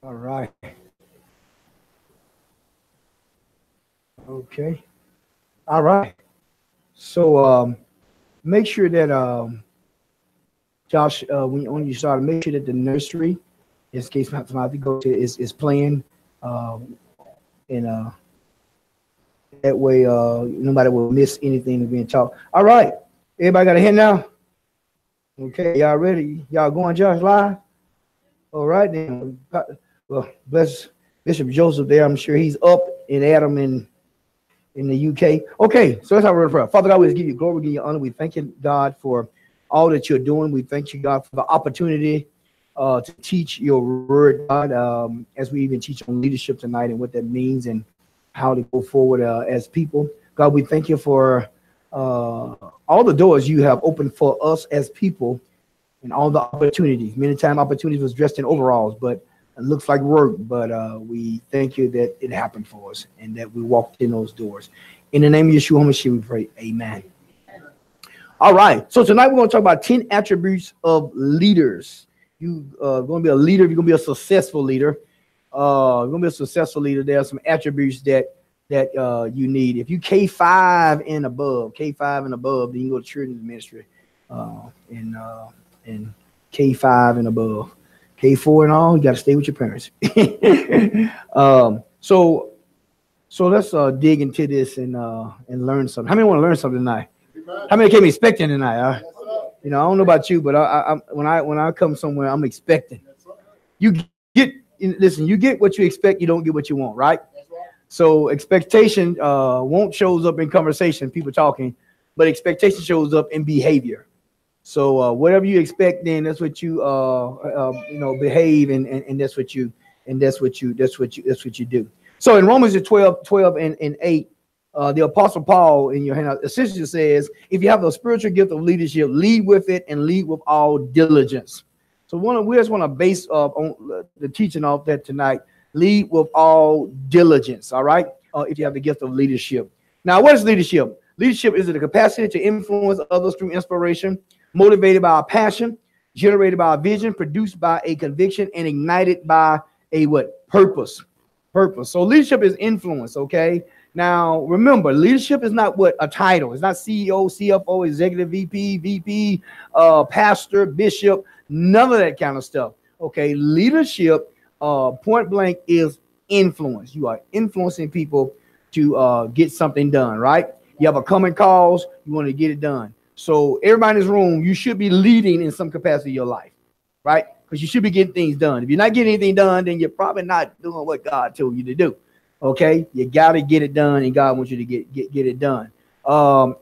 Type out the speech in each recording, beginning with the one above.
All right. Okay. All right. So make sure that Josh, when you start, make sure that the nursery, in case somebody have to go to, is playing, um, and that way nobody will miss anything being taught. All right. Everybody got a hand now? Okay. Y'all ready? Y'all going, Josh, live? All right then. Well, bless Bishop Joseph there. I'm sure he's up in Adam in the UK. Okay, so let's have a word of prayer. Father God, we just give you glory, we give you honor. We thank you, God, for all that you're doing. We thank you, God, for the opportunity to teach your word, God, as we even teach on leadership tonight and what that means and how to go forward as people. God, we thank you for all the doors you have opened for us as people and all the opportunities. Many times opportunities was dressed in overalls, but it looks like work. But we thank you that it happened for us and that we walked in those doors. In the name of Yeshua HaMashiach, we pray. Amen. All right. So tonight we're going to talk about 10 attributes of leaders. You going to be a leader. You're going to be a successful leader. You're going to be a successful leader. There are some attributes that you need. If you K5 and above, then you can go to children's ministry. And K5 and above. K4 and all, you got to stay with your parents. So let's dig into this and learn something. How many want to learn something tonight? How many came expecting tonight? You know, I don't know about you, but when I come somewhere, I'm expecting. You get what you expect. You don't get what you want, right? So expectation won't shows up in conversation, people talking, but expectation shows up in behavior. So whatever you expect, then that's what you behave, and that's what you do. So in Romans 12 and 8, the Apostle Paul in your handout essentially says, if you have a spiritual gift of leadership, lead with it and lead with all diligence. So we just want to base on the teaching of that tonight. Lead with all diligence. All right. If you have the gift of leadership. Now, what is leadership? Leadership is the capacity to influence others through inspiration, motivated by a passion, generated by a vision, produced by a conviction, and ignited by a what? Purpose. So leadership is influence, okay? Now, remember, leadership is not what? A title. It's not CEO, CFO, executive VP, pastor, bishop, none of that kind of stuff, okay? Leadership, point blank, is influence. You are influencing people to get something done, right? You have a common cause, you want to get it done. So everybody in this room, you should be leading in some capacity of your life, right? Because you should be getting things done. If you're not getting anything done, then you're probably not doing what God told you to do. Okay, you got to get it done, and God wants you to get it done.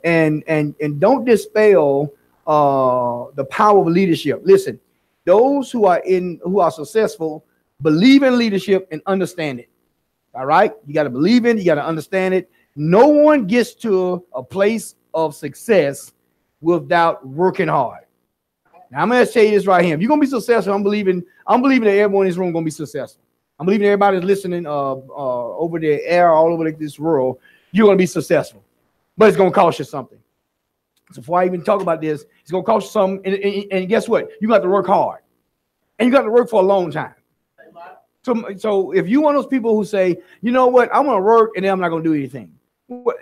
And don't dispel the power of leadership. Listen, those who are successful believe in leadership and understand it. All right, you got to believe in it, you got to understand it. No one gets to a place of success without working hard. Now I'm going to tell you this right here. If you're going to be successful, I'm believing that everyone in this room is going to be successful. I'm believing everybody is listening over the air, all over this world, you're going to be successful. But it's going to cost you something. So before I even talk about this, it's going to cost you something. And guess what? You got to work hard. And you got to work for a long time. So if you're one of those people who say, you know what, I'm going to work and then I'm not going to do anything,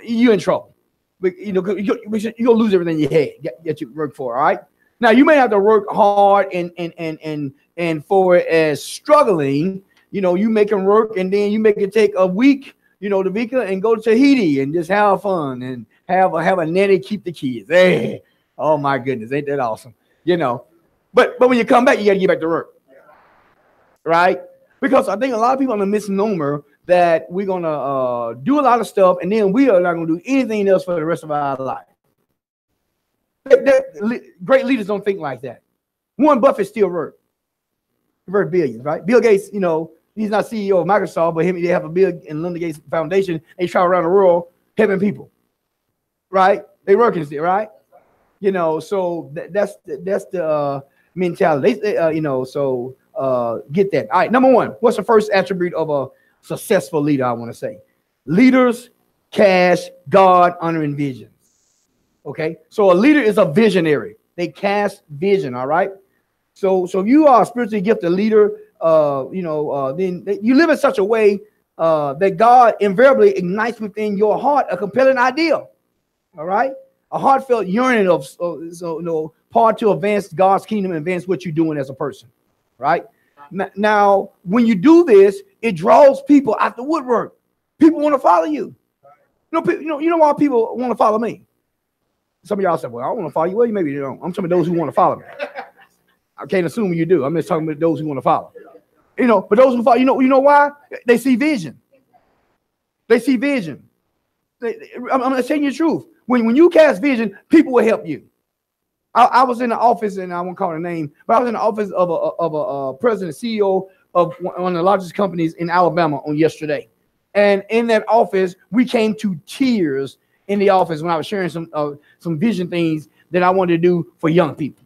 you're in trouble. But, you're going to lose everything you had that you work for, all right? Now, you may have to work hard and for it as struggling, you make them work and then you make it take a week, the weekend and go to Tahiti and just have fun and have a nanny keep the kids. Hey, oh, my goodness, ain't that awesome? But when you come back, you got to get back to work, right? Because I think a lot of people are a misnomer that we're going to do a lot of stuff and then we are not going to do anything else for the rest of our life. Great leaders don't think like that. Warren Buffett still works. He worked billions, right? Bill Gates, he's not CEO of Microsoft, but they have a Bill and Linda Gates Foundation. They travel around the world helping people, right? They working still, right? So that's the mentality. Get that. All right, number one, what's the first attribute of a successful leader? I want to say leaders cast God honoring vision. Okay, so a leader is a visionary. They cast vision. All right. So if you are a spiritually gifted leader, then you live in such a way that God invariably ignites within your heart a compelling ideal. All right, a heartfelt yearning of part to advance God's kingdom and advance what you're doing as a person. Right now, when you do this, it draws people out the woodwork. People want to follow you. You know why people want to follow me? Some of y'all said, "Well, I want to follow you." Well, maybe you don't. I'm talking about those who want to follow me. I can't assume you do. I'm just talking about those who want to follow. But those who follow, you know why? They see vision. They see vision. I'm saying the truth. When you cast vision, people will help you. I was in the office, and I won't call the name, but I was in the office of a president, CEO of one of the largest companies in Alabama on yesterday. And in that office, we came to tears in the office when I was sharing some vision things that I wanted to do for young people.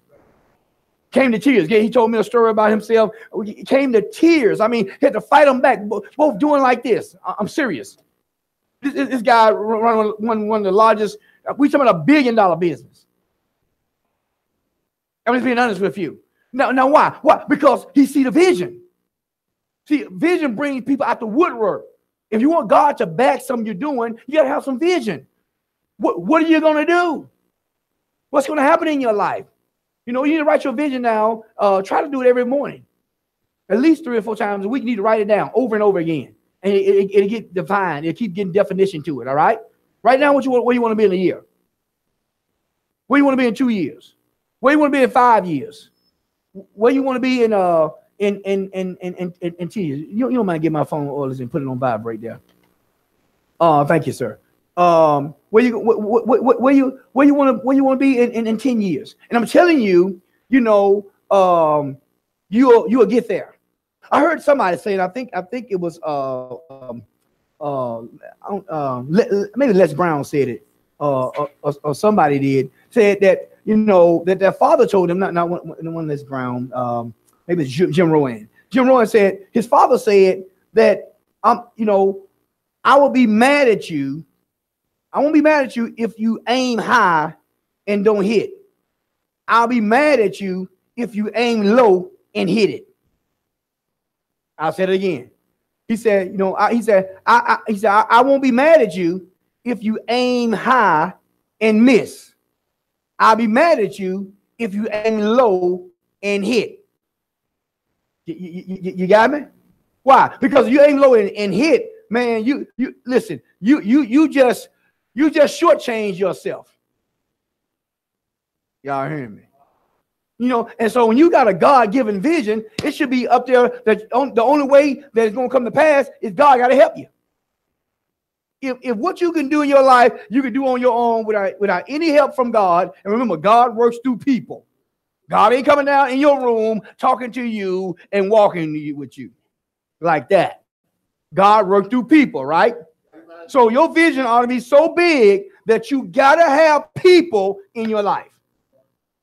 Came to tears. He told me a story about himself. He came to tears. I mean, had to fight them back, both doing like this. I'm serious. This guy run one of the largest, we talking about $1 billion business. I'm just being honest with you. Now why? Why? Because he see the vision. See, vision brings people out the woodwork. If you want God to back something you're doing, you got to have some vision. What are you going to do? What's going to happen in your life? You need to write your vision down. Try to do it every morning. At least 3 or 4 times a week. You need to write it down over and over again. And it'll get defined. It'll keep getting definition to it, all right? Write down where you want to be in a year. Where you want to be in 2 years. Where you want to be in 5 years. Where you want to be in 10 years. You don't mind getting my phone orders and put it on vibrate there. Thank you, sir. Where you want to be in 10 years. And I'm telling you, you'll get there. I heard somebody say it. I think it was maybe Les Brown said it, or somebody did, said that that their father told him, not one Les Brown, maybe it's Jim Rowan. Jim Rowan said his father said that I will be mad at you. I won't be mad at you if you aim high and don't hit. I'll be mad at you if you aim low and hit it. I'll say it again. He said, I won't be mad at you if you aim high and miss. I'll be mad at you if you aim low and hit. You got me? Why? Because you aim low and hit, man. You listen. You just shortchange yourself. Y'all hearing me? And so when you got a God-given vision, it should be up there that the only way that it's going to come to pass is God got to help you. If what you can do in your life, you can do on your own without any help from God. And remember, God works through people. God ain't coming down in your room talking to you and walking with you like that. God works through people, right? So your vision ought to be so big that you got to have people in your life.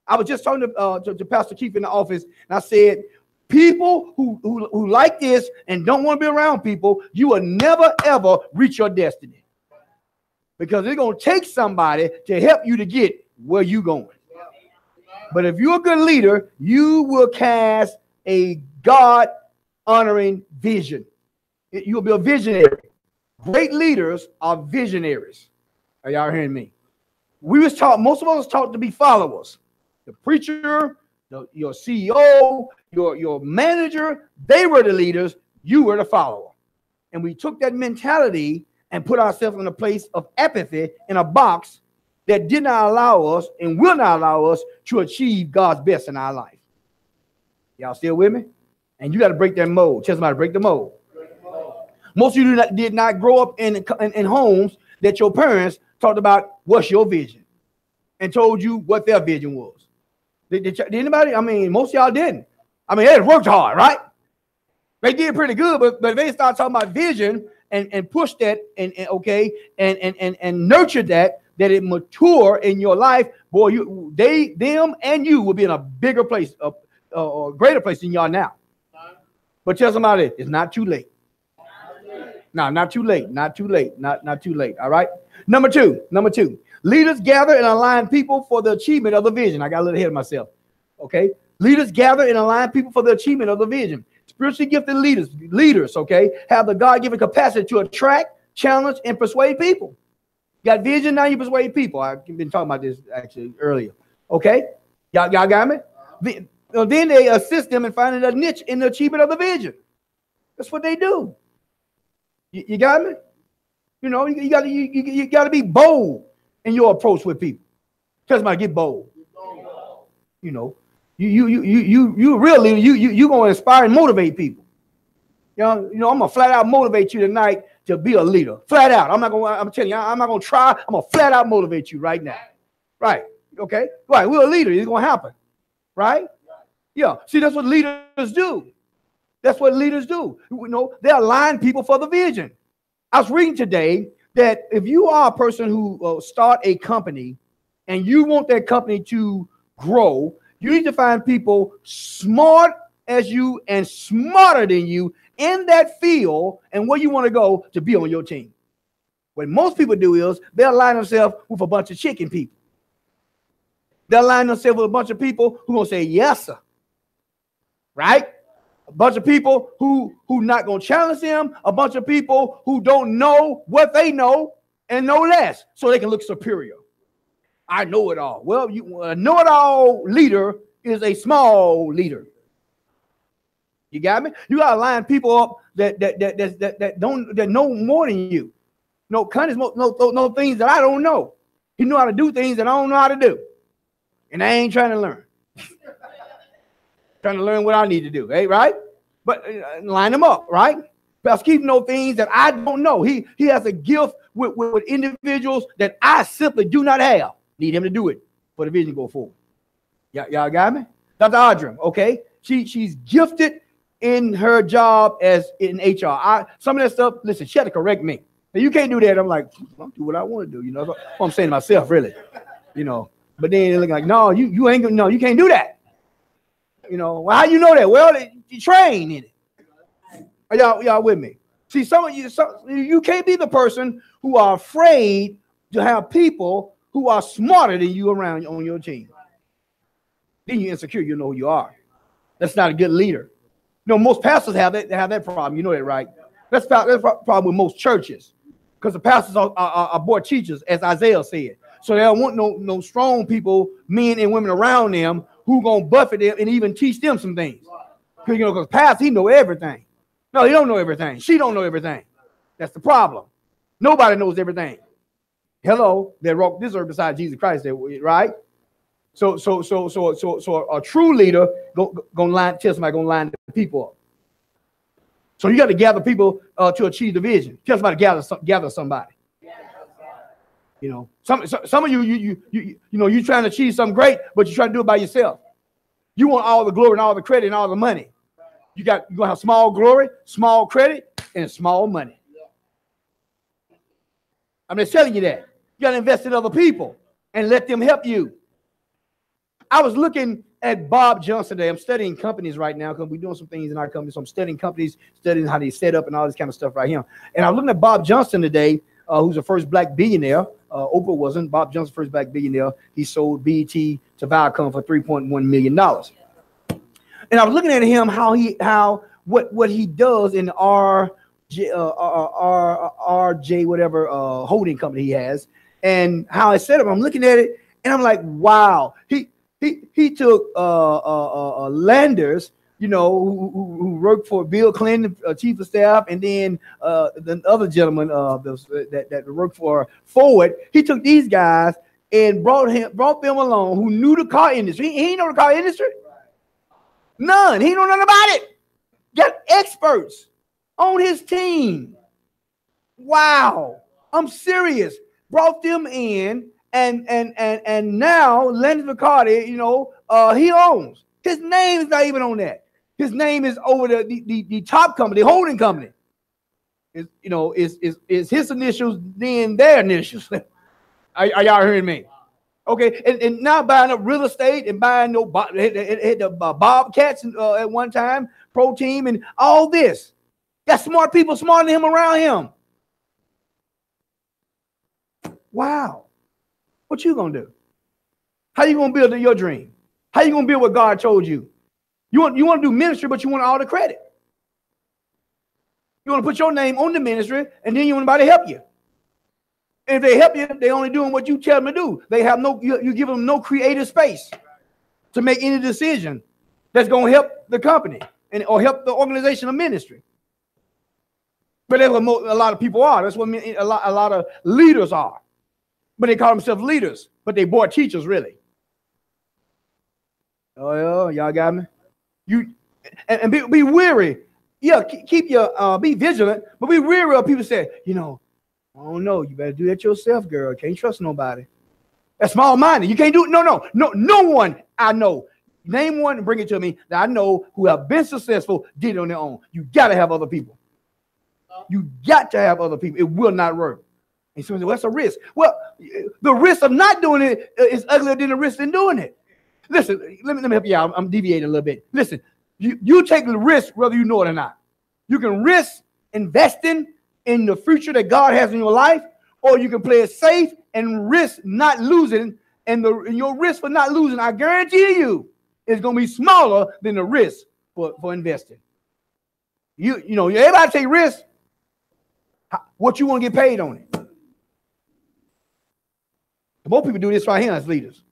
I was just talking to Pastor Keith in the office, and I said, people who like this and don't want to be around people, you will never, ever reach your destiny. Because it's going to take somebody to help you to get where you're going. But if you're a good leader, you will cast a God-honoring vision. You'll be a visionary. Great leaders are visionaries. Are y'all hearing me? Most of us taught to be followers. The preacher, your CEO, your manager, they were the leaders, you were the follower. And we took that mentality and put ourselves in a place of apathy in a box that did not allow us and will not allow us to achieve God's best in our life. Y'all still with me? And you got to break that mold. Tell somebody to break the mold. Most of you did not grow up in homes that your parents talked about what's your vision and told you what their vision was. Did anybody? I mean, most of y'all didn't. I mean, they worked hard, right? They did pretty good, but if they start talking about vision and push that and nurture that it mature in your life, boy, them and you will be in a bigger place, or greater place than y'all now. But tell somebody it's not too late. No, not too late. Not too late. Not too late. All right. Number two. Leaders gather and align people for the achievement of the vision. I got a little ahead of myself. Okay. Leaders gather and align people for the achievement of the vision. Spiritually gifted leaders, okay, have the God-given capacity to attract, challenge, and persuade people. You got vision, now you persuade people. I've been talking about this actually earlier. Okay? Y'all got me? Then they assist them in finding a niche in the achievement of the vision. That's what they do. You got me? You know, you got to be bold in your approach with people. Tell somebody, get bold. You know, you really you gonna inspire and motivate people. You know, I'm gonna flat out motivate you tonight to be a leader. Flat out. I'm telling you, I'm not gonna try. I'm gonna flat out motivate you right now. Right? Okay. Right. We're a leader. It's gonna happen. Right? Yeah. See, that's what leaders do. That's what leaders do. You know, they align people for the vision. I was reading today that if you are a person who start a company and you want that company to grow, you need to find people smart as you and smarter than you in that field and where you want to go to be on your team. What most people do is they align themselves with a bunch of chicken people. They align themselves with a bunch of people who gonna say yes, sir. Right? A bunch of people who not gonna challenge them, a bunch of people who don't know what they know and know less, so they can look superior. I know it all. Well, a know-it-all leader is a small leader. You got me? You gotta line people up that know more than you. No, Connie's no things that I don't know. He know how to do things that I don't know how to do, and I ain't trying to learn. Trying to learn what I need to do, right? But line them up, right? Pastor Keith knows things that I don't know. He has a gift with individuals that I simply do not have. Need him to do it for the vision to go forward. Y'all got me? Dr. Audrey, okay? She's gifted in her job as in HR. Some of that stuff, listen, she had to correct me. Now, you can't do that. I'm like, I'll do what I want to do. You know, that's what I'm saying to myself, really. You know, but then they're looking like, no, you ain't gonna, no, you can't do that. You know, well, how you know that? Well, you train in it. Are y'all with me? See, some of you can't be the person who are afraid to have people who are smarter than you around on your team. Then you're insecure. You know who you are. That's not a good leader. You know, most pastors have that problem. You know that, right? That's the problem with most churches, because the pastors are board teachers, as Isaiah said. So they don't want no strong people, men and women around them who gonna buffet them and even teach them some things. Because you know, because pastor, he know everything. No, he don't know everything. She don't know everything. That's the problem. Nobody knows everything. Hello, they walk this earth beside Jesus Christ, right? So a true leader gonna line the people up. So you got to gather people to achieve the vision. Tell somebody gather somebody. You know, some of you know, you're trying to achieve something great, but you're trying to do it by yourself. You want all the glory and all the credit and all the money. You're gonna have small glory, small credit, and small money. I'm just telling you that. You got to invest in other people and let them help you. I was looking at Bob Johnson today. I'm studying companies right now because we're doing some things in our company. So I'm studying companies, studying how they set up and all this kind of stuff right here. And I'm looking at Bob Johnson today, who's the first black billionaire. Oprah wasn't. Bob Johnson, first black billionaire. He sold BET to Viacom for $3.1 million. And I was looking at him, what he does in RJ whatever holding company he has, and how it's set up. I'm looking at it and I'm like, wow. He took Landers, you know, who worked for Bill Clinton, chief of staff, and then the other gentleman that worked for Ford. He took these guys and brought them along who knew the car industry. He ain't know the car industry. None. He know nothing about it. Got experts on his team. Wow. I'm serious. Brought them in, and now Lenny McCarty, you know, he owns. His name is not even on that. His name is over the top company, the holding company. Is his initials, then their initials. Are y'all hearing me? Okay, and now buying up real estate and buying the Bobcats at one time, Pro Team, and all this. Got smart people smarter than him around him. Wow. What you gonna do? How you gonna build your dream? How you gonna build what God told you? You want to do ministry, but you want all the credit. You want to put your name on the ministry, and then you want anybody to help you. And if they help you, they only doing what you tell them to do. They have no, you give them no creative space to make any decision that's going to help the company or help the organization or ministry. But that's what a lot of people are. That's what a lot of leaders are. But they call themselves leaders, but they board teachers, really. Oh, yeah, y'all got me? And be weary. Yeah, keep your, be vigilant, but be weary of people say, you know, I don't know. You better do that yourself, girl. Can't trust nobody. That's small-minded. You can't do it. No one I know. Name one and bring it to me that I know who have been successful, did it on their own. You got to have other people. You got to have other people. It will not work. And so what's a risk? Well, the risk of not doing it is uglier than the risk in doing it. Listen, let me help you out. I'm deviating a little bit. Listen, you take the risk whether you know it or not. You can risk investing in the future that God has in your life, or you can play it safe and risk not losing. And your risk for not losing, I guarantee you, is going to be smaller than the risk for investing. You know, everybody take risks. What you want to get paid on it? Most people do this right here as leaders.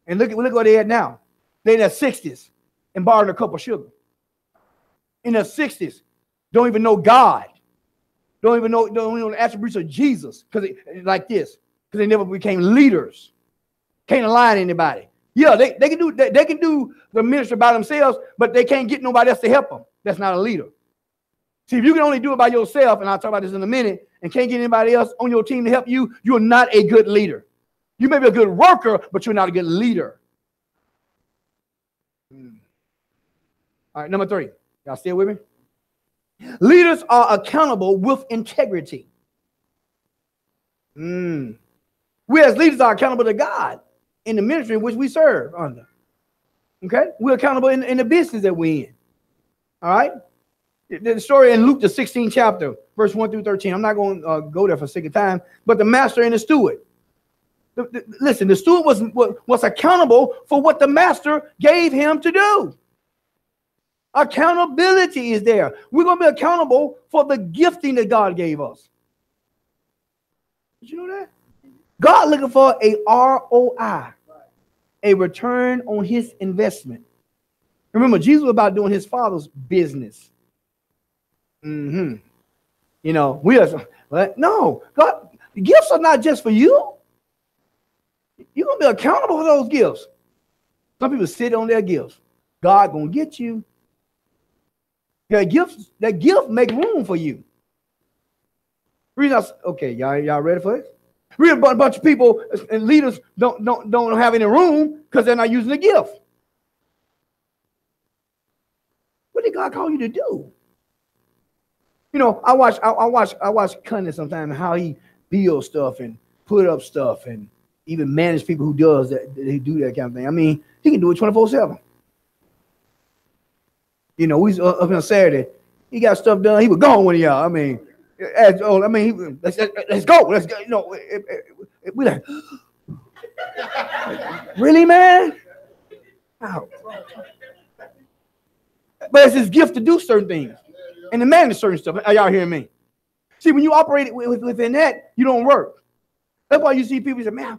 And look where they at now. They're in their 60s and borrowing a cup of sugar. In their 60s, don't even know God. Don't even know the attributes of Jesus, because because they never became leaders. Can't align anybody. Yeah, they can do the ministry by themselves, but they can't get nobody else to help them. That's not a leader. See, if you can only do it by yourself, and I'll talk about this in a minute, and can't get anybody else on your team to help you, you're not a good leader. You may be a good worker, but you're not a good leader. All right, number 3. Y'all still with me? Leaders are accountable with integrity. We as leaders are accountable to God in the ministry in which we serve under. Okay? We're accountable in the business that we're in. All right? The story in Luke, the 16th chapter, verse 1 through 13. I'm not going to go there for the sake of time, but the master and the steward. Listen, the steward was accountable for what the master gave him to do. Accountability is there. We're going to be accountable for the gifting that God gave us. Did you know that? God looking for a ROI, a return on his investment. Remember, Jesus was about doing his father's business. You know, no, God, gifts are not just for you. You're going to be accountable for those gifts. Some people sit on their gifts. God going to get you. That gift make room for you. Okay, y'all ready for this? A bunch of people and leaders don't have any room because they're not using the gift. What did God call you to do? You know, I watch Cunning sometimes, how he builds stuff and put up stuff and even manage people who do that kind of thing. I mean, he can do it 24/7. You know, we up on Saturday. He got stuff done. He was gone with y'all. I mean, let's go. Let's go. You know, we like, really, man? Wow. But it's his gift to do certain things and to manage certain stuff. Are y'all hearing me? See, when you operate within that, you don't work. That's why you see people say, man,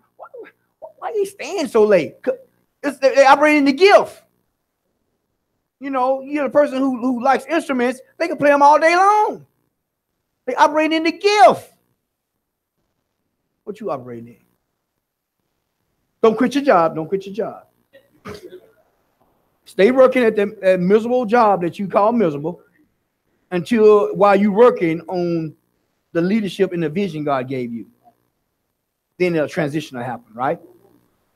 why they staying so late? They operate in the gift. You know, you're the person who likes instruments, they can play them all day long. They operate in the gift. What you operating in? Don't quit your job. Don't quit your job. Stay working at that miserable job that you call miserable while you're working on the leadership and the vision God gave you. Then a transition will happen, right?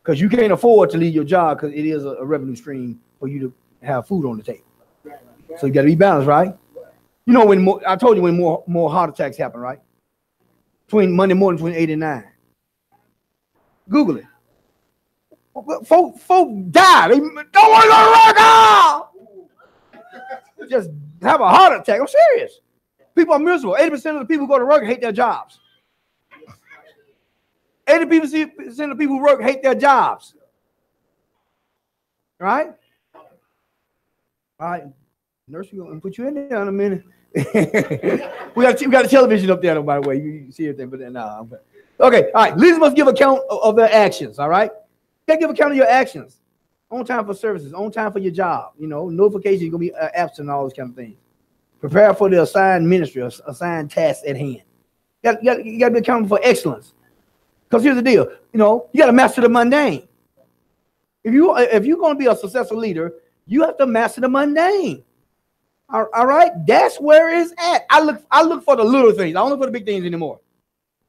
Because you can't afford to leave your job because it is a revenue stream for you to have food on the table. So you got to be balanced, right? You know, I told you when more heart attacks happen, right? Monday morning between 8 and 9. Google it. Folk die. They don't want to go to work. Just have a heart attack. I'm serious. People are miserable. 80% of the people who go to work hate their jobs. 80% of the people who work hate their jobs. Right? All right. Nurse, we're gonna put you in there in a minute. we got a television up there, by the way. You see everything, but then no. Okay, all right. Leaders must give account of their actions. All right, you gotta give account of your actions. On time for services, on time for your job. You know, notifications gonna be absent, all those kind of things. Prepare for the assigned ministry, assigned tasks at hand. You got to be accountable for excellence. Because here's the deal, you know, you got to master the mundane. If you're going to be a successful leader, you have to master the mundane. All right, that's where it's at. I look for the little things. I don't look for the big things anymore.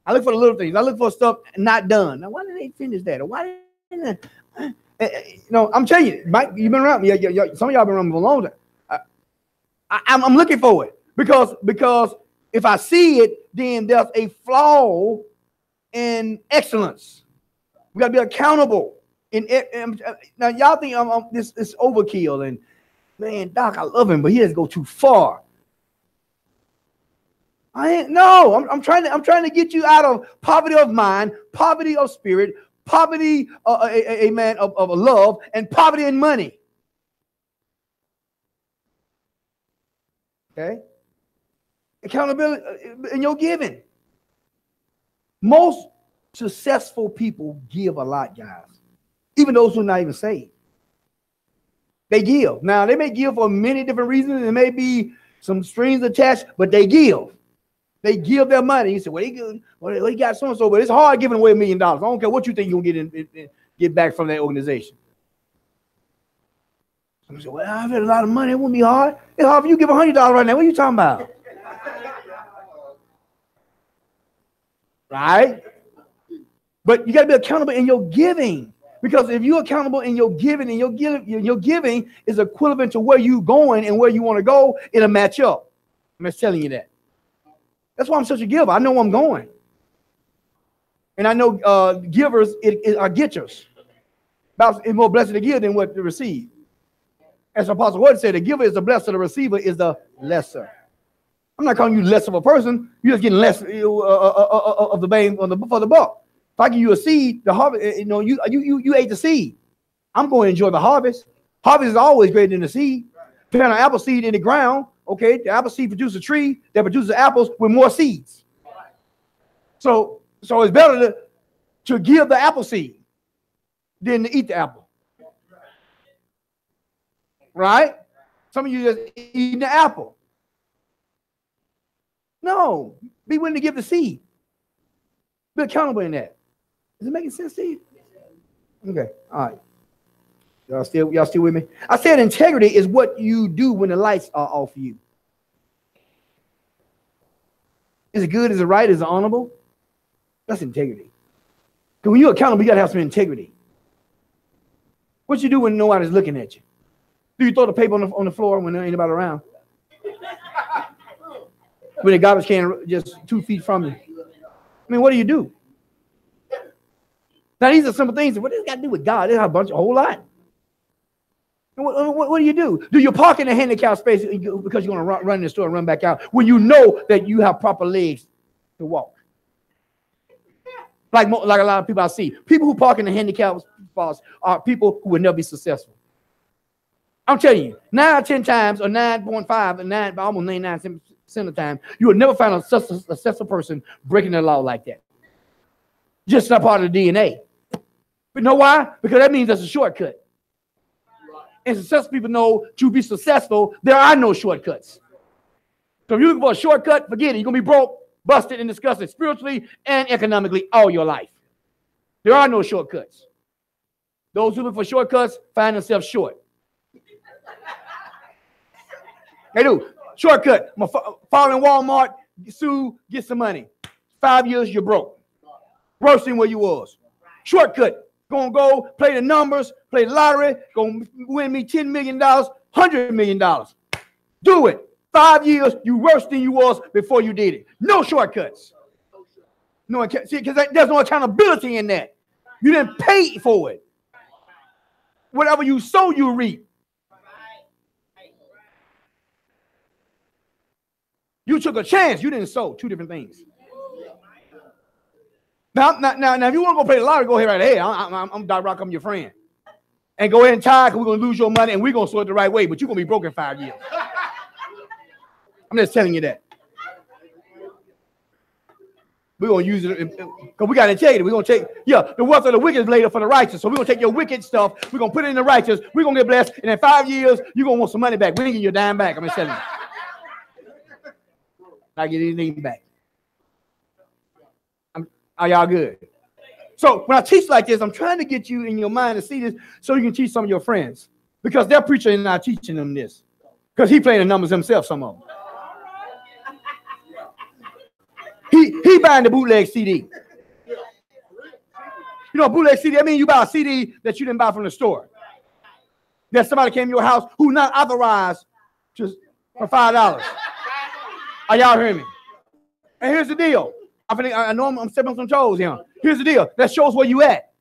I look for the little things. I look for stuff not done. Now, why didn't they finish that? Or why didn't you know? I'm telling you, Mike, you've been around me. Some of y'all been around me for a long time. I'm looking for it because if I see it, then there's a flaw in excellence. We got to be accountable. Now y'all think this is overkill, and man, Doc, I love him, but he doesn't go too far. I'm trying to get you out of poverty of mind, poverty of spirit, poverty, amen, of love, and poverty in money. Okay? Accountability in your giving. Most successful people give a lot, guys. Even those who are not even saved. They give. Now, they may give for many different reasons. There may be some strings attached, but they give. They give their money. You say, well, he got so-and-so, but it's hard giving away $1 million. I don't care what you think you're going to get back from that organization. Some say, well, I've had a lot of money. It won't be hard. It's hard for you to give $100 right now. What are you talking about? Right? But you got to be accountable in your giving. Because if you're accountable in your giving, and your giving is equivalent to where you're going and where you want to go, it'll match up. I'm just telling you that. That's why I'm such a giver. I know where I'm going. And I know givers are getters. It's more blessed to give than what to receive. As Apostle Word said, the giver is the blessed, the receiver is the lesser. I'm not calling you less of a person. You're just getting less of the bang for the buck. If I give you a seed, the harvest, you know, you ate the seed. I'm going to enjoy the harvest. Harvest is always greater than the seed. Plant an apple seed in the ground, okay? The apple seed produces a tree that produces apples with more seeds. So it's better to give the apple seed than to eat the apple. Right? Some of you just eating the apple. No, be willing to give the seed. Be accountable in that. Is it making sense to you? Okay, all right. Y'all still with me? I said integrity is what you do when the lights are off you. Is it good? Is it right? Is it honorable? That's integrity. Because when you're accountable, you got to have some integrity. What you do when nobody's looking at you? Do you throw the paper on the floor when there ain't anybody around? When the garbage can just 2 feet from you? I mean, what do? Now, these are simple things. What does it got to do with God? There's a whole lot. What do? Do you park in a handicapped space because you're going to run in the store and run back out when you know that you have proper legs to walk? Like a lot of people I see. People who park in the handicapped spots are people who will never be successful. I'm telling you, 9 out of 10 times, or 9.5, and almost 99% of the time, you will never find a successful person breaking the law like that. Just not part of the DNA. But you know why? Because that means that's a shortcut. And successful people know to be successful, there are no shortcuts. So if you're looking for a shortcut, forget it. You're going to be broke, busted, and disgusted spiritually and economically all your life. There are no shortcuts. Those who look for shortcuts find themselves short. They do. Shortcut. I'm going to fall in Walmart, sue, get some money. 5 years, you're broke. Worse than where you was. Shortcut. Gonna go play the numbers, play the lottery, gonna win me $10 million, $100 million. Do it. 5 years, you worse than you was before you did it. No shortcuts. No, see, because there's no accountability in that. You didn't pay for it. Whatever you sow, you reap. You took a chance. You didn't sow. Two different things. Now, if you want to go play the lottery, go ahead right ahead. I'm Doc Rock. I'm your friend. and go ahead and tithe because we're going to lose your money and we're going to sow it the right way, but you're going to be broke in 5 years. I'm just telling you that. We're going to use it because we got integrity. We're going to take, the wealth of the wicked is laid up for the righteous. So we're going to take your wicked stuff. We're going to put it in the righteous. We're going to get blessed. And in 5 years, you're going to want some money back. We ain't getting your dime back. I'm just telling you. Not get anything back. Are y'all good? So when I teach like this, I'm trying to get you in your mind to see this so you can teach some of your friends. Because their preacher is not teaching them this. Because he playing the numbers himself, some of them. He buying the bootleg CD. You know, bootleg CD, I mean you buy a CD that you didn't buy from the store. That somebody came to your house who not authorized just for $5. Are y'all hearing me? And here's the deal. I know I'm stepping on some toes here. Here's the deal. That shows where you at.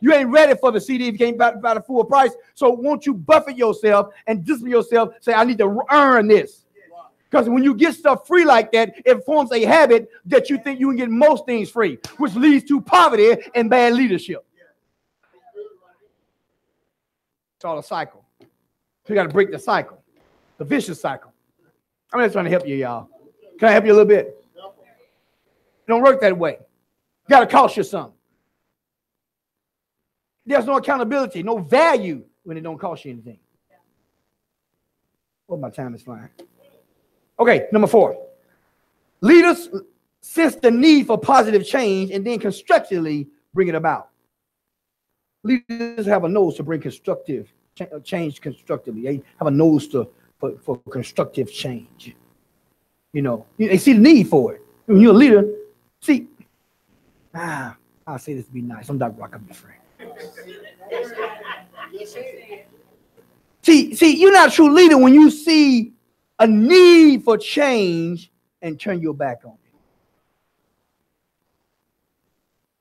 You ain't ready for the CD if you can't buy the full price. So won't you buffet yourself and discipline yourself, say, I need to earn this. Because when you get stuff free like that, it forms a habit that you think you can get most things free, which leads to poverty and bad leadership. It's all a cycle. So you got to break the cycle, the vicious cycle. I'm just trying to help you, y'all. Can I help you a little bit? It don't work that way. You got to cost you something. There's no accountability, no value when it don't cost you anything. Oh, my time is flying. Okay, number 4. Leaders sense the need for positive change and then constructively bring it about. Leaders have a nose to bring constructive change constructively. They have a nose for constructive change. You know, they see the need for it. When you're a leader, see, I'll say this to be nice. I'm Dr. Rock, I'm your friend. See, you're not a true leader when you see a need for change and turn your back on it.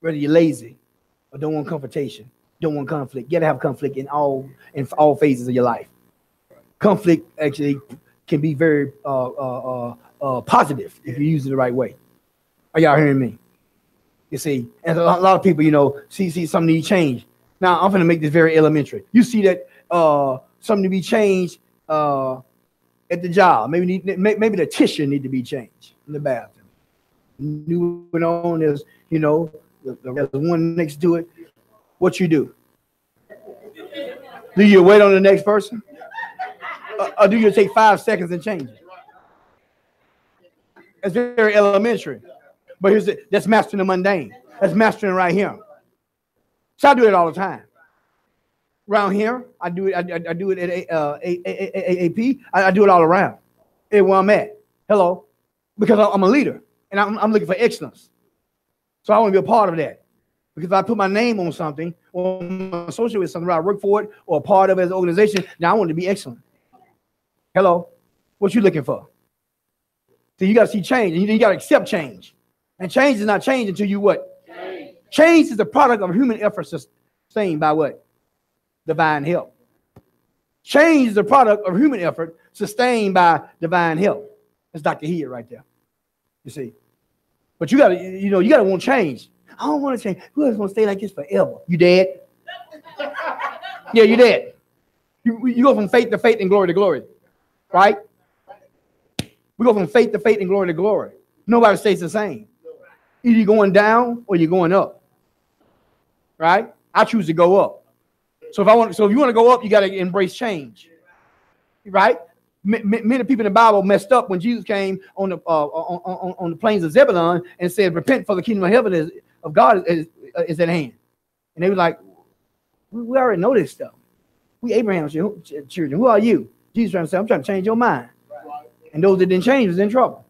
Whether you're lazy or don't want confrontation, don't want conflict, you gotta have conflict in all phases of your life. Conflict actually can be very positive if you use it the right way. Are y'all hearing me? You see, and a lot of people, you know, see something need change. Now I'm going to make this very elementary. You see that something to be changed at the job. Maybe the tissue need to be changed in the bathroom. New and on is, you know, there's one next to it. What you do? Do you wait on the next person, or do you take 5 seconds and change it? It's very elementary. But that's mastering the mundane. That's mastering right here. So I do it all the time. Around here, I do it. I do it at AAP. I do it all around. Everywhere I'm at. Hello, because I'm a leader and I'm looking for excellence. So I want to be a part of that. Because if I put my name on something or I'm associated with something, I work for it or a part of it as an organization, now I want to be excellent. Hello, what you looking for? So you got to see change, and you got to accept change. And change is not change until you what? Change is the product of human effort sustained by what? Divine help. Change is the product of human effort sustained by divine help. That's Dr. Head right there. You see. But you gotta want change. I don't want to change. Who else want to stay like this forever? You dead? Yeah, you dead. You go from faith to faith and glory to glory. Right? We go from faith to faith and glory to glory. Nobody stays the same. Either you're going down or you're going up. Right? I choose to go up. So if you want to go up, you got to embrace change. Right? Many people in the Bible messed up when Jesus came on the plains of Zebulun and said, "Repent, for the kingdom of heaven of God is at hand." And they were like, "We already know this stuff. We Abraham's children. Who are you?" Jesus trying to say, "I'm trying to change your mind." And those that didn't change was in trouble.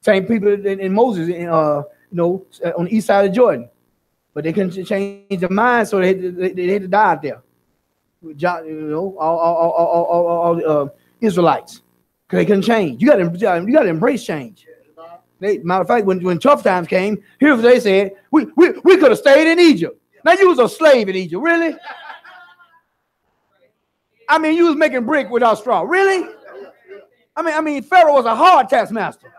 Same people in Moses, on the east side of Jordan, but they couldn't change their mind, so they had to die out there. All Israelites, because they couldn't change. You got to embrace change. Matter of fact, when tough times came, here's what they said: we could have stayed in Egypt. Now you was a slave in Egypt, really? I mean, you was making brick without straw, really? I mean, Pharaoh was a hard taskmaster.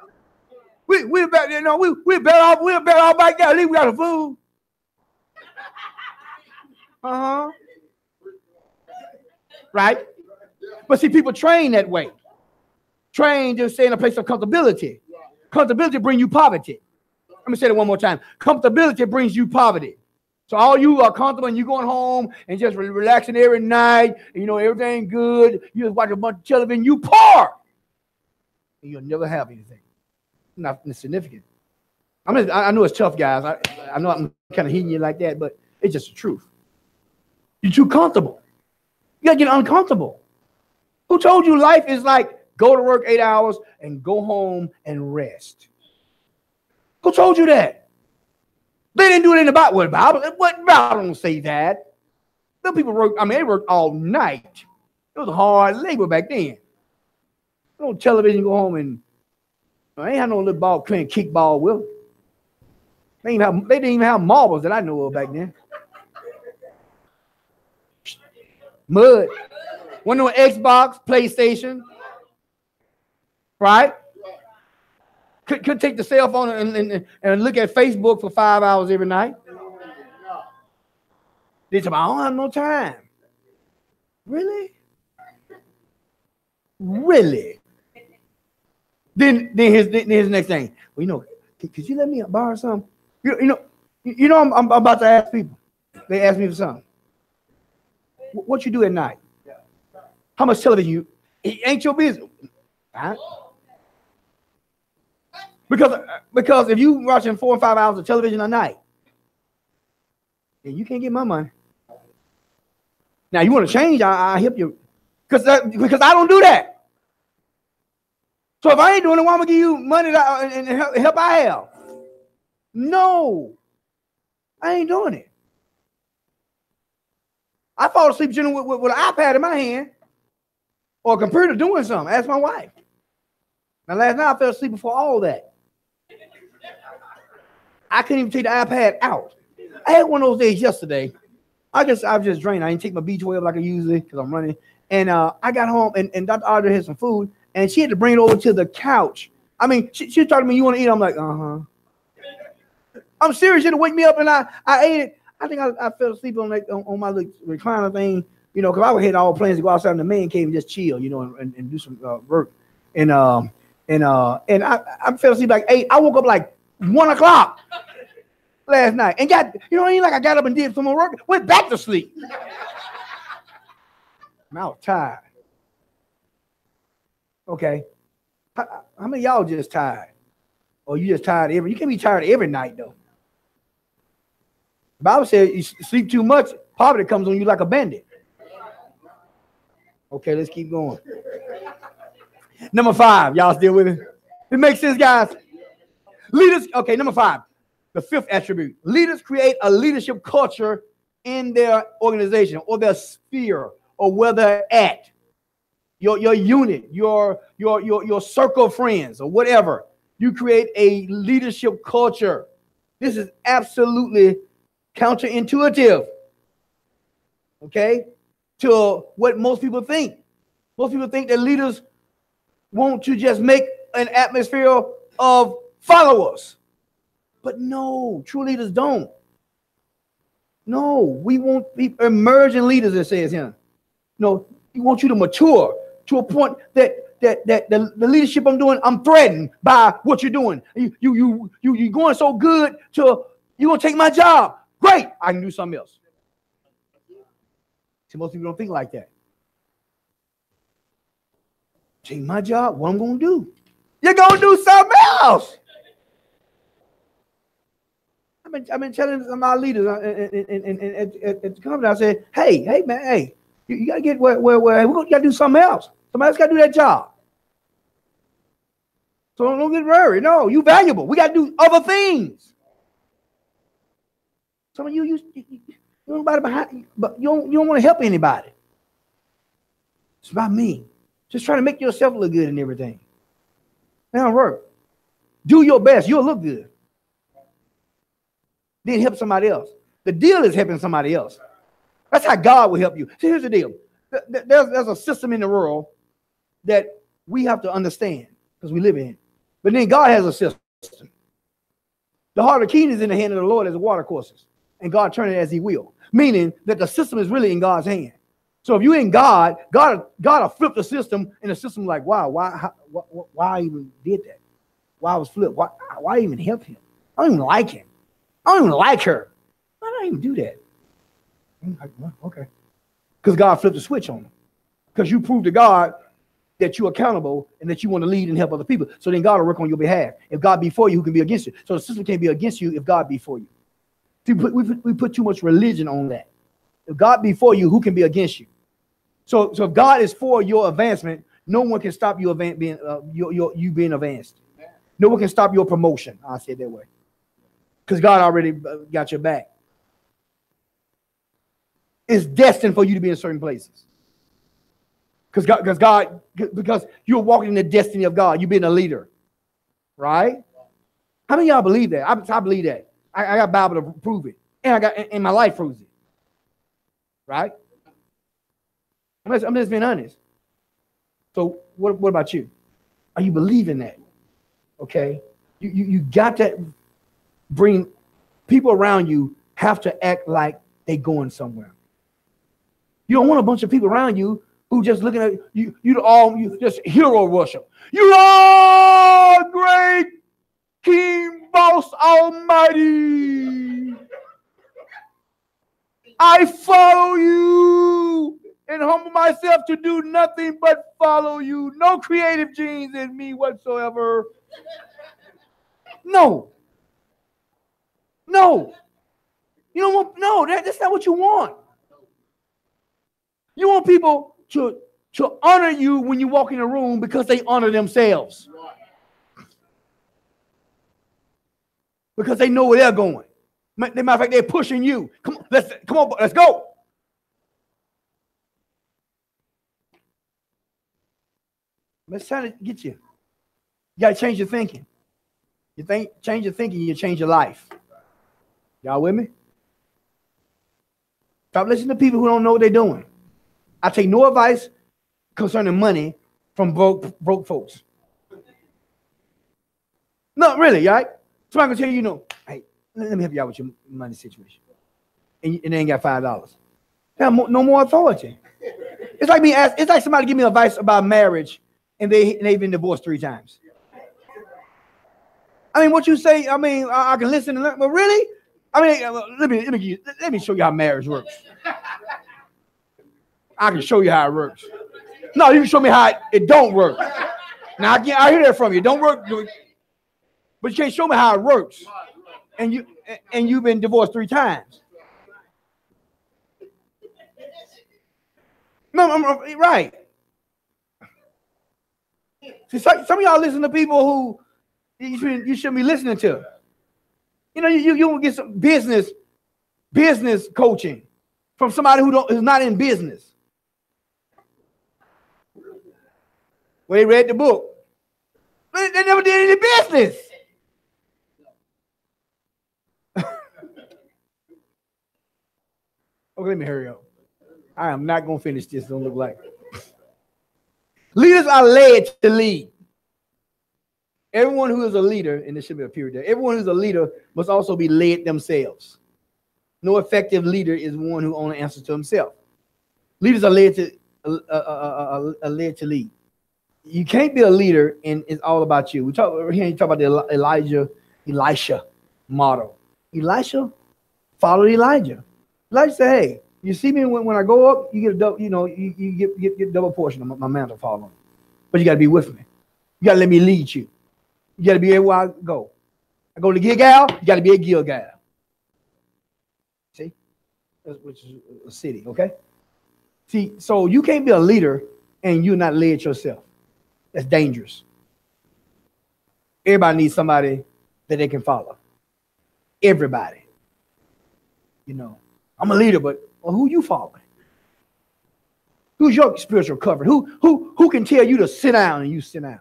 We're better off back there. At least we got a food. right? But see, people train that way. Train to stay in a place of comfortability. Comfortability brings you poverty. Let me say it one more time. Comfortability brings you poverty. So all you are comfortable and you going home and just relaxing every night, and you know everything good. You just watch a bunch of television. You poor, and you'll never have anything. Nothing significant. I know it's tough, guys. I know I'm kind of hitting you like that, but it's just the truth. You're too comfortable. You gotta get uncomfortable. Who told you life is like go to work 8 hours and go home and rest? Who told you that? They didn't do it in the Bible. What Bible don't say that? Some people work, they worked all night. It was hard labor back then. No television, go home and I ain't had no little ball playing kickball with them. They didn't even have marbles that I know of back then. Mud. Wasn't no Xbox, PlayStation. Right? Could take the cell phone and look at Facebook for 5 hours every night. They say, I don't have no time. Really? Really? Then here's the next thing. Well, you know, could you let me borrow something? You know, I'm about to ask people. They ask me for something. What you do at night? How much television you? It ain't your business. Right? Because if you watching 4 or 5 hours of television a night, then you can't get my money. Now you want to change? I help you, because I don't do that. So if I ain't doing it, why am I gonna give you money and help I have? No, I ain't doing it. I fall asleep generally with an iPad in my hand or a computer doing something. Ask my wife. Now last night I fell asleep before all that. I couldn't even take the iPad out. I had one of those days yesterday. I was just drained. I didn't take my B12 like I usually because I'm running. And I got home and Dr. Audrey had some food and she had to bring it over to the couch. I mean, she was talking to me, you want to eat? I'm like, I'm serious. She had to wake me up and I ate it. I think I fell asleep on my little recliner thing, you know, because I had all plans to go outside in the man cave and just chill, you know, and do some work. And I fell asleep like 8. I woke up like 1 o'clock last night and got, you know, ain't like I got up and did some more work, went back to sleep. I'm out tired. Okay. How many of y'all just tired? Or you just tired you can't be tired every night though. The Bible says you sleep too much, poverty comes on you like a bandit. Okay, let's keep going. Number 5, y'all still with it? It makes sense, guys. Leaders, okay, number 5, the 5th attribute. Leaders create a leadership culture in their organization or their sphere or where they're at. Your unit, your circle of friends or whatever. You create a leadership culture. This is absolutely counterintuitive, okay, to what most people think. Most people think that leaders want to just make an atmosphere of followers. But no, true leaders don't. No, we want emerging leaders, it says here. No, we want you to mature to a point that the leadership I'm doing, I'm threatened by what you're doing. You're going so good to you're gonna take my job. Great, I can do something else. See, most people don't think like that. Take my job, what I'm gonna do? You're gonna do something else. I've been telling some of my leaders at the company. I said, hey man, hey, you gotta get where we gotta do something else. Somebody else gotta do that job. So don't get worried. No, you valuable. We gotta do other things. Some of you nobody behind you, but you don't want to help anybody. It's about me. Just trying to make yourself look good and everything. Now work. Do your best. You'll look good. Then help somebody else. The deal is helping somebody else. That's how God will help you. See, here's the deal. There's a system in the world that we have to understand because we live in it. But then God has a system. The heart of the king is in the hand of the Lord as the water courses. And God turn it as he will. Meaning that the system is really in God's hand. So if you in God, God will flip the system, and the system like, wow, why I even did that? Why I was flipped? Why I even help him? I don't even like him. I don't even like her. Why don't I even do that? I'm like, well, okay. Because God flipped the switch on them. Because you proved to God that you're accountable and that you want to lead and help other people. So then God will work on your behalf. If God be for you, who can be against you? So the system can't be against you if God be for you. See, we put too much religion on that. If God be for you, who can be against you? So if God is for your advancement, no one can stop you being advanced. No one can stop your promotion. I'll say it that way. Because God already got your back. It's destined for you to be in certain places. Because you're walking in the destiny of God. You're being a leader. Right? How many of y'all believe that? I believe that. I got Bible to prove it. And my life proves it. Right? I'm just being honest. So what about you? Are you believing that? Okay. You got to bring people around you have to act like they going somewhere. You don't want a bunch of people around you who just looking at you. You just hero worship. You are great King Boss Almighty. I follow you and humble myself to do nothing but follow you. No creative genes in me whatsoever. No. You don't want, no, that's not what you want. You want people to honor you when you walk in a room because they honor themselves. Because they know where they're going. Matter of fact, they're pushing you. Come on, let's go. Let's try to get you. You got to change your thinking. Change your thinking, you change your life. Y'all with me? Stop listening to people who don't know what they're doing. I take no advice concerning money from broke folks. No, really, right? Somebody can tell you, hey, let me help you out with your money situation. And they ain't got $5. They have no more authority. It's like it's like somebody give me advice about marriage and they've been divorced 3 times. I mean, what you say, I mean, I can listen and learn, but really? I mean, let me show you how marriage works. I can show you how it works. No, you can show me how it don't work. Now, I hear that from you. It don't work, but you can't show me how it works. And you've been divorced 3 times. No, I'm right. See, some of y'all listen to people who you shouldn't be listening to. You will get some business coaching from somebody who's not in business. When they read the book, they never did any business. Okay, let me hurry up. I am not going to finish this. Don't look like leaders are led to lead. Everyone who is a leader, and there should be a period there, everyone who's a leader must also be led themselves. No effective leader is one who only answers to himself. Leaders are led to lead. You can't be a leader and it's all about you. We talk about the Elisha model. Elisha followed Elijah. Elijah said, "Hey, you see me when I go up, you get a double, you get double portion of my mantle fall on. But you got to be with me. You got to let me lead you. You got to be everywhere I go. I go to Gilgal, you got to be at Gilgal. See? Which is a city, okay? See, so you can't be a leader and you're not led yourself. That's dangerous. Everybody needs somebody that they can follow. Everybody. I'm a leader, but who you following? Who's your spiritual covering? Who can tell you to sit down and you sit down?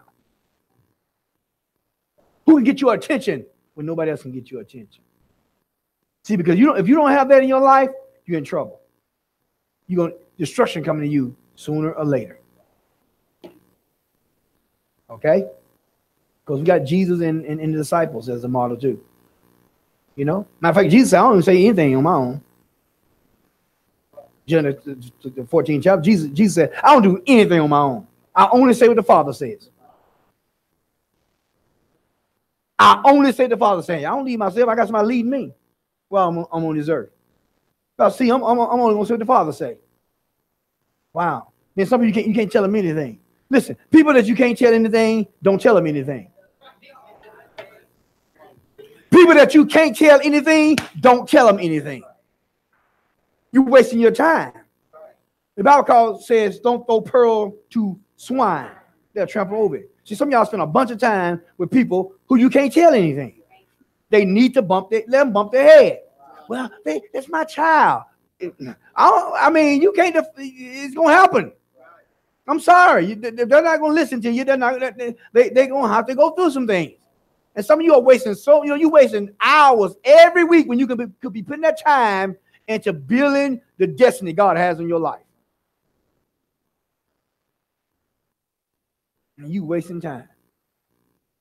Who can get your attention when nobody else can get your attention? See, because if you don't have that in your life, you're in trouble. Destruction coming to you sooner or later. Okay? Because we got Jesus and the disciples as a model too. Matter of fact, Jesus said, I don't even say anything on my own. John the 14th chapter, Jesus said, I don't do anything on my own. I only say what the Father says. I only say the Father says. I don't lead myself. I got somebody leading me while I'm on this earth. Now, see, I'm only going to say what the Father say. Wow. Then some of you can't tell them anything. Listen, people that you can't tell anything, don't tell them anything. People that you can't tell anything, don't tell them anything. You're wasting your time. The Bible says, don't throw pearl to swine. They'll trample over it. See, some of y'all spend a bunch of time with people who you can't tell anything. They need to let them bump their head. Well, that's my child. I mean, you can't. It's gonna happen. I'm sorry. They're not gonna listen to you. They're gonna have to go through some things. And some of you are wasting you're wasting hours every week when you could be putting that time into building the destiny God has in your life. And you wasting time.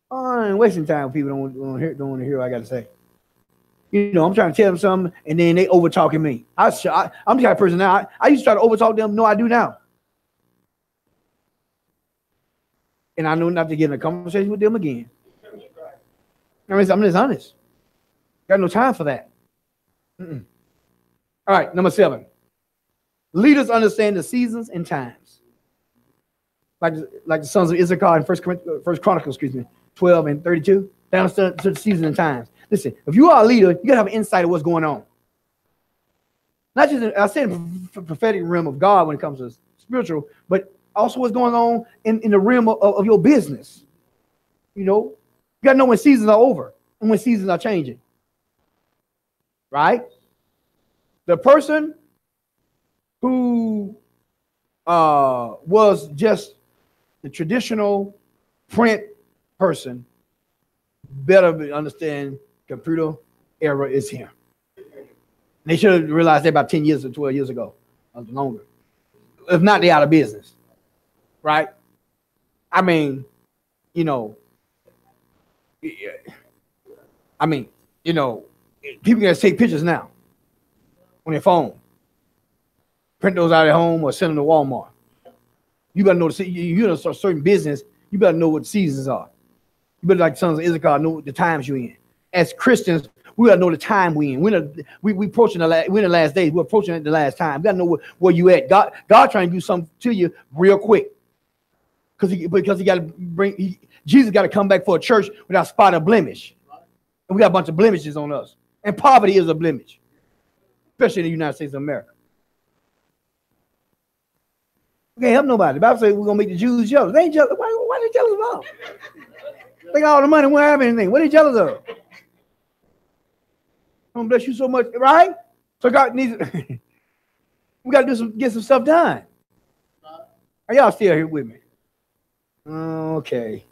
I ain't wasting time when people don't want to hear what I got to say. You know, I'm trying to tell them something, and then they over talking me. I'm the type of person now. I used to try to over talk them. No, I do now. And I know not to get in a conversation with them again. I mean, I'm just honest. Got no time for that. All right, number 7. Leaders understand the seasons and times. Like the sons of Issachar in First Chronicles, 12 and 32. They understand the seasons and times. Listen, if you are a leader, you gotta have an insight of what's going on. Not just I said in the prophetic realm of God when it comes to spiritual, but also what's going on in the realm of your business. You know, you gotta know when seasons are over and when seasons are changing. Right? The person who was just the traditional print person better understand computer era is here. They should have realized that about 10 years or 12 years ago, or longer. If not, they're out of business. Right? I mean, you know, people can take pictures now on their phone. Print those out at home or send them to Walmart. You better know you're in a certain business, you better know what seasons are. You better, like sons of Issachar, know the times you're in. As Christians, we gotta know the time we in. We approaching we're in the last days. We're approaching the last time. We gotta know where you at. God trying to do something to you real quick. Because he got to Jesus got to come back for a church without spot or blemish. And we got a bunch of blemishes on us. And poverty is a blemish, especially in the United States of America. We can't help nobody. The Bible says we're gonna make the Jews jealous. They ain't jealous. Why are they jealous about? They got all the money, won't have anything. What are they jealous of? I'm gonna bless you so much, right? So God needs we gotta get some stuff done. Are y'all still here with me? Okay.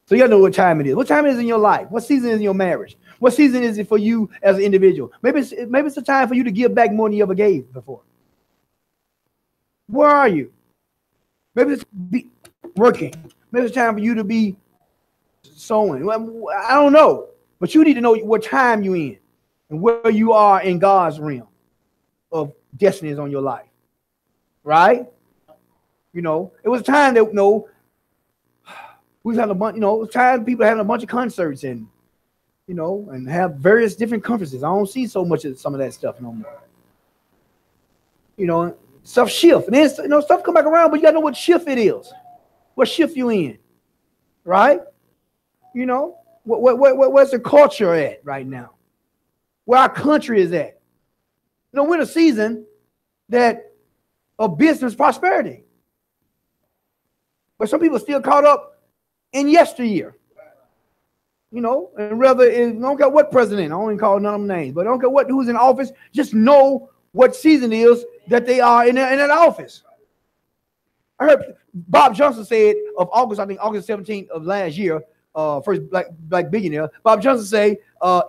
So you gotta know what time it is. What time it is in your life? What season is in your marriage? What season is it for you as an individual? Maybe it's a time for you to give back more than you ever gave before. Where are you? Maybe it's working. Maybe it's time for you to be sowing. Well, I don't know. But you need to know what time you're in and where you are in God's realm of destinies on your life. Right? You know, it was a time that, we was having a bunch, time people having a bunch of concerts and, and have various different conferences. I don't see so much of some of that stuff no more. Stuff shift. And then, stuff come back around, but you got to know what shift it is. What shift you in. Right? Where's the culture at right now? Where our country is at. We're in a season of business prosperity. But some people are still caught up in yesteryear. And rather, I don't care what president, I don't even call none of them names, but I don't care who's in office, just know what season it is that they are in that office. I heard Bob Johnson said of August 17th of last year, first black billionaire, Bob Johnson say,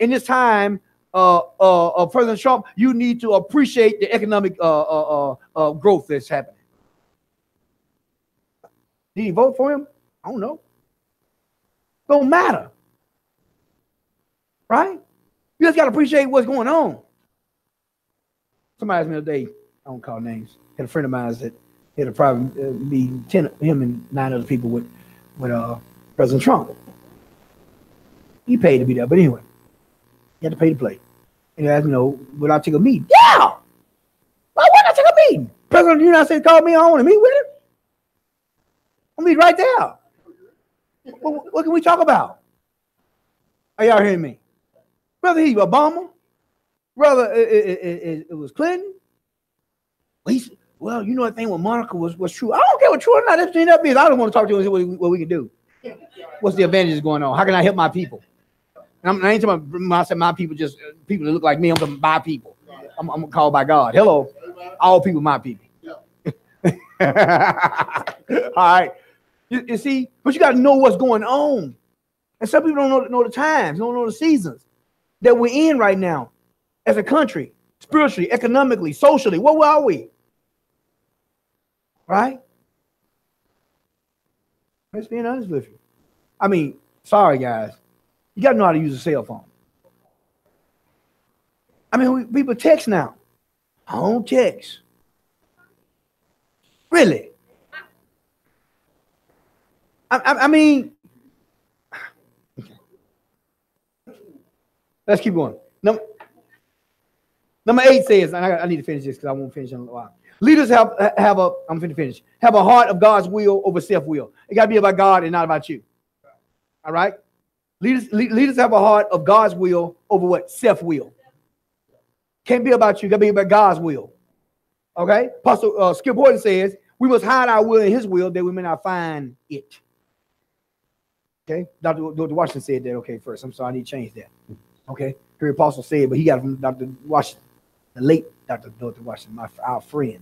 in this time of President Trump, you need to appreciate the economic growth that's happening. Did he vote for him? I don't know. Don't matter. Right? You just got to appreciate what's going on. Somebody asked me the other day, I don't call names. Had a friend of mine that had a private meeting, him and 9 other people with President Trump. He paid to be there, but anyway, he had to pay to play. And he asked me, would I take a meeting? Yeah! Why would I take a meeting? President of the United States called me, I want to meet with him. I'll meet right there. What can we talk about? Are y'all hearing me? Brother, he Obama. Brother, it was Clinton. Well, you know that thing with Monica was true. I don't care what true or not. That's that means. I don't want to talk to you and see what we can do. What's the advantages going on? How can I help my people? And I ain't talking about when I said my people, just people that look like me. I'm talking my people. I'm called by God. Hello, all people, my people. All right. You see, but you got to know what's going on. And some people don't know the times, don't know the seasons that we're in right now as a country, spiritually, economically, socially. Where are we? Right? Let's be honest with you. I mean, sorry, guys. You got to know how to use a cell phone. I mean, people text now. I don't text. Really? I mean, let's keep going. Number 8 says, and I need to finish this because I won't finish in a while. Leaders have I'm going to finish. Have a heart of God's will over self-will. It got to be about God and not about you. All right? Leaders have a heart of God's will over what? Self-will. Can't be about you. Got to be about God's will. Okay? Apostle Skip Horton says, we must hide our will in his will that we may not find it. Okay? Dr. Washington said that. Okay, first. I'm sorry. I need to change that. Okay? Here Apostle said, but he got it from Dr. Washington, the late Dr. Washington, our friend.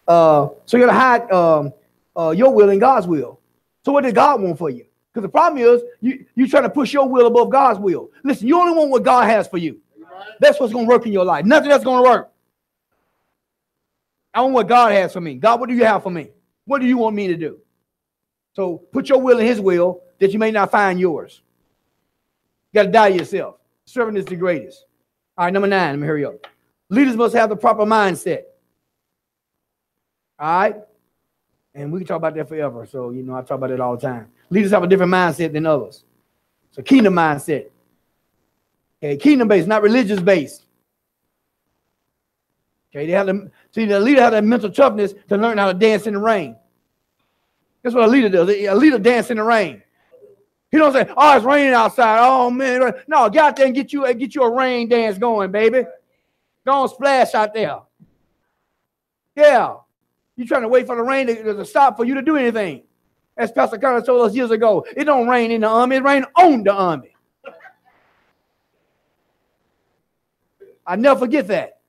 So you got to hide your will in God's will. So what does God want for you? Because the problem is you trying to push your will above God's will. Listen, you only want what God has for you. That's what's going to work in your life. Nothing else going to work. I want what God has for me. God, what do you have for me? What do you want me to do? So put your will in his will that you may not find yours. You got to die yourself. Serving is the greatest. All right, number 9. Let me hurry up. Leaders must have the proper mindset. All right? And we can talk about that forever. So, I talk about it all the time. Leaders have a different mindset than others. It's a kingdom mindset. Okay, kingdom-based, not religious-based. Okay, the leader has that mental toughness to learn how to dance in the rain. That's what a leader does. A leader dances in the rain. He don't say, "Oh, it's raining outside. Oh man!" No, get out there and get you a rain dance going, baby. Don't splash out there. Yeah, you trying to wait for the rain to stop for you to do anything. As Pastor Connor told us years ago, it don't rain in the army; it rain on the army. I never forget that.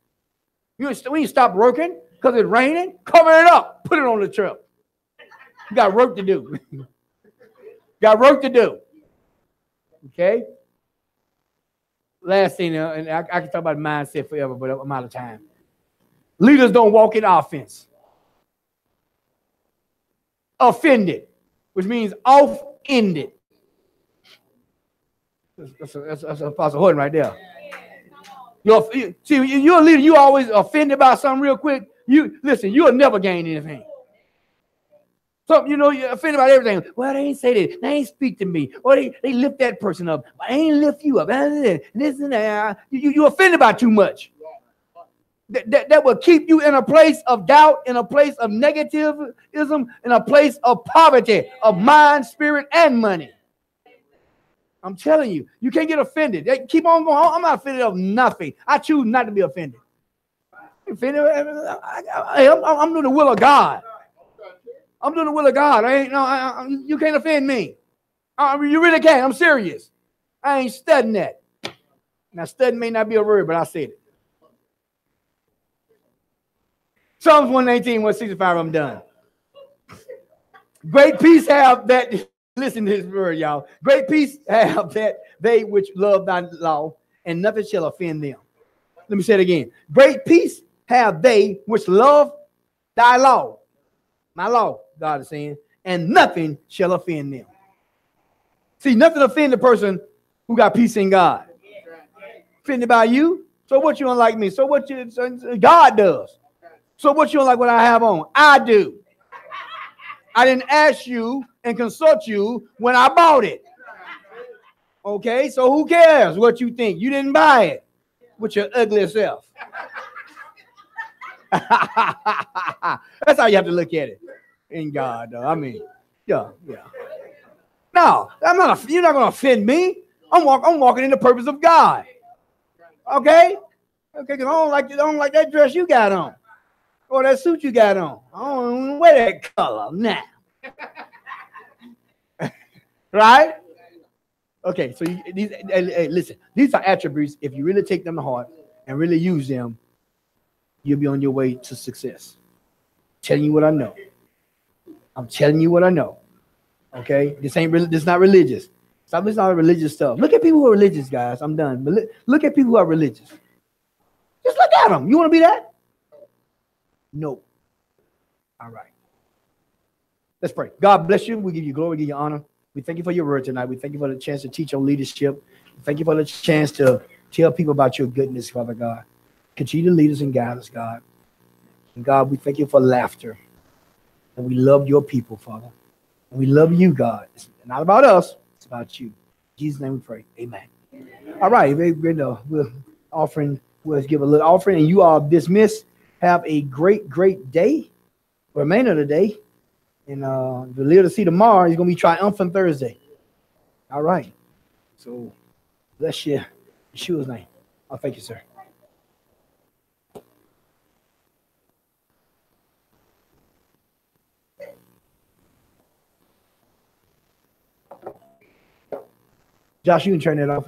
When you stop working because it's raining, cover it up. Put it on the truck. You got work to do. Got work to do. Okay? Last thing, and I can talk about mindset forever, but I'm out of time. Leaders don't walk in offense. Offended, which means off-ended. That's Apostle Horton right there. You're a leader, you always offended by something real quick. You'll never gain anything. So, you're offended about everything. Well, they ain't say that. They ain't speak to me. Or they lift that person up. But they ain't lift you up. This and that. You're offended by too much. That will keep you in a place of doubt, in a place of negativism, in a place of poverty, of mind, spirit, and money. I'm telling you, you can't get offended. Keep on going. I'm not offended of nothing. I choose not to be offended. I'm doing the will of God. I'm doing the will of God. You can't offend me. You really can't. I'm serious. I ain't studying that. Now, studying may not be a word, but I said it. Psalms 119, 165, I'm done. Great peace have that. Listen to this word, y'all. Great peace have that they which love thy law, and nothing shall offend them. Let me say it again. Great peace have they which love thy law. My law, God is saying, and nothing shall offend them. See, nothing offend the person who got peace in God. Offended by you? So what you unlike me? So what God does? So what you don't like what I have on? I do. I didn't ask you and consult you when I bought it. Okay, so who cares what you think? You didn't buy it with your ugly self. That's how you have to look at it. In God, though. I mean, yeah. No, you're not going to offend me. I'm walking in the purpose of God. Okay? Okay, because I don't like that dress you got on. Or that suit you got on. I don't wear that color now. Right? Okay, so listen, these are attributes. If you really take them to heart and really use them, you'll be on your way to success. Telling you what I know. I'm telling you what I know. Okay, this is not religious. Stop listening to all the religious stuff. Look at people who are religious, guys. I'm done. But look at people who are religious. Just look at them. You want to be that? No. All right. Let's pray. God bless you. We give you glory. We give you honor. We thank you for your word tonight. We thank you for the chance to teach on leadership. Thank you for the chance to tell people about your goodness, Father God. Continue to lead us and guide us, God. And God, we thank you for laughter. And we love your people, Father. And we love you, God. It's not about us. It's about you. In Jesus' name we pray. Amen. All right. We'll give a little offering, and you are dismissed. Have a great, great day. Remainder of the day. And if you live to see tomorrow, it's going to be triumphant Thursday. All right. So bless you. In Yeshua's name. Oh, thank you, sir. Josh, you can turn that off.